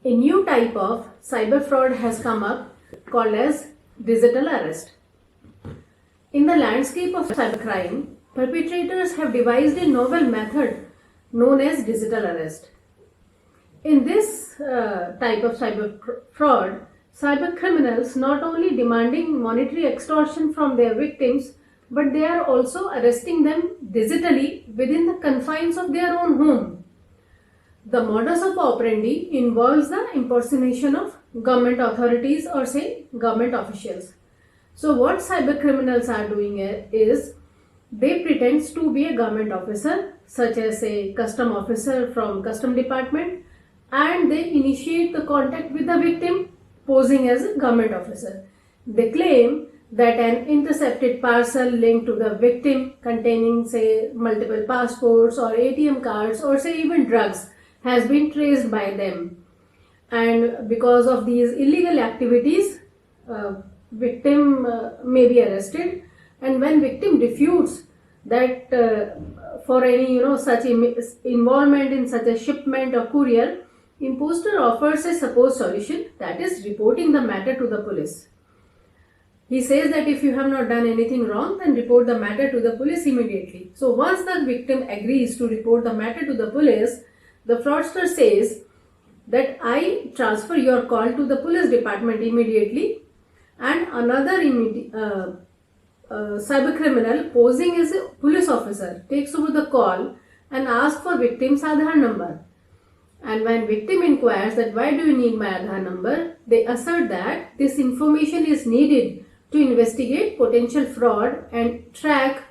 A new type of cyber fraud has come up called as digital arrest. In the landscape of cybercrime, perpetrators have devised a novel method known as digital arrest. In this type of cyber fraud, cyber criminals not only demanding monetary extortion from their victims, but they are also arresting them digitally within the confines of their own home. The modus of operandi involves the impersonation of government authorities or say government officials. So what cyber criminals are doing is they pretend to be a government officer, such as a custom officer from custom department, and they initiate the contact with the victim posing as a government officer. They claim that an intercepted parcel linked to the victim containing say multiple passports or ATM cards or say even drugs has been traced by them, and because of these illegal activities victim may be arrested. And when victim refutes that for any such involvement in such a shipment or courier, imposter offers a supposed solution, that is reporting the matter to the police. He says that if you have not done anything wrong, then report the matter to the police immediately. So once the victim agrees to report the matter to the police, the fraudster says that I transfer your call to the police department immediately, and another cyber criminal posing as a police officer takes over the call and asks for victim's Aadhaar number. And when victim inquires that why do you need my Aadhaar number, they assert that this information is needed to investigate potential fraud and track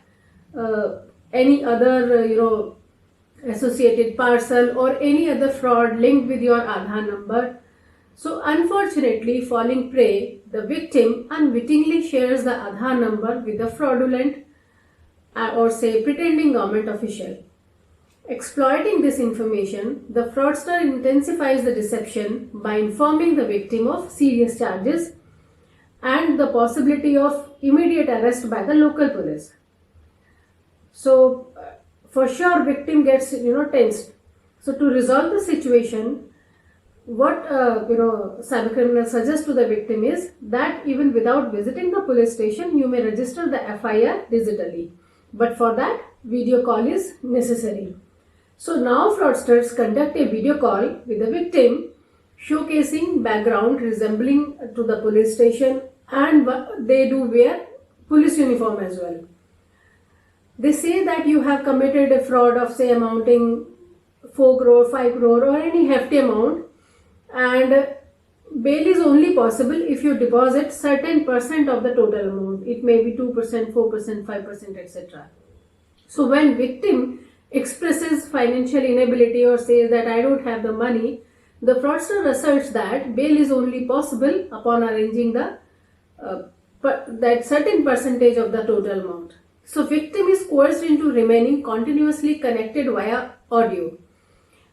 any other associated parcel or any other fraud linked with your Aadhaar number. So unfortunately, falling prey, the victim unwittingly shares the Aadhaar number with the fraudulent or say pretending government official. Exploiting this information, the fraudster intensifies the deception by informing the victim of serious charges and the possibility of immediate arrest by the local police. So for sure victim gets tensed. So to resolve the situation, what cyber criminals suggest to the victim is that even without visiting the police station, you may register the FIR digitally, but for that video call is necessary. So now fraudsters conduct a video call with the victim showcasing background resembling to the police station, and they do wear police uniform as well. They say that you have committed a fraud of say amounting 4 crore, 5 crore or any hefty amount, and bail is only possible if you deposit certain percent of the total amount. It may be 2%, 4%, 5%, etc. So when victim expresses financial inability or says that I don't have the money, the fraudster asserts that bail is only possible upon arranging that certain percentage of the total amount. So victim is coerced into remaining continuously connected via audio,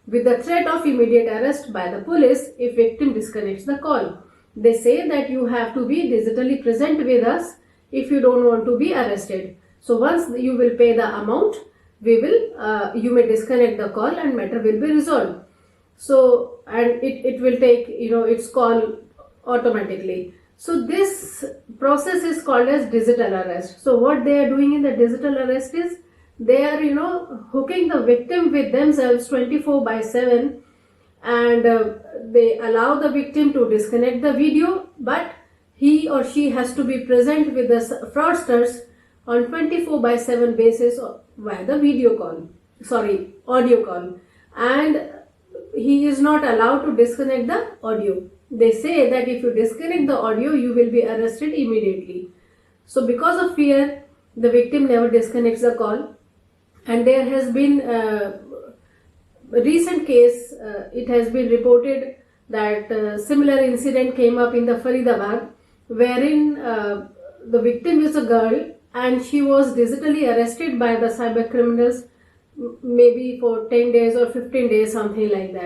with the threat of immediate arrest by the police if victim disconnects the call. They say that you have to be digitally present with us if you don't want to be arrested. So once you will pay the amount, you may disconnect the call and matter will be resolved. So and it will take its call automatically. So this process is called as digital arrest. So what they are doing in the digital arrest is they are hooking the victim with themselves 24/7, and they allow the victim to disconnect the video, but he or she has to be present with the fraudsters on 24/7 basis via the audio call, and he is not allowed to disconnect the audio. They say that if you disconnect the audio, you will be arrested immediately. So because of fear, the victim never disconnects the call. And there has been a recent case, it has been reported that similar incident came up in the Faridabad, wherein the victim is a girl and she was digitally arrested by the cyber criminals maybe for 10 days or 15 days, something like that.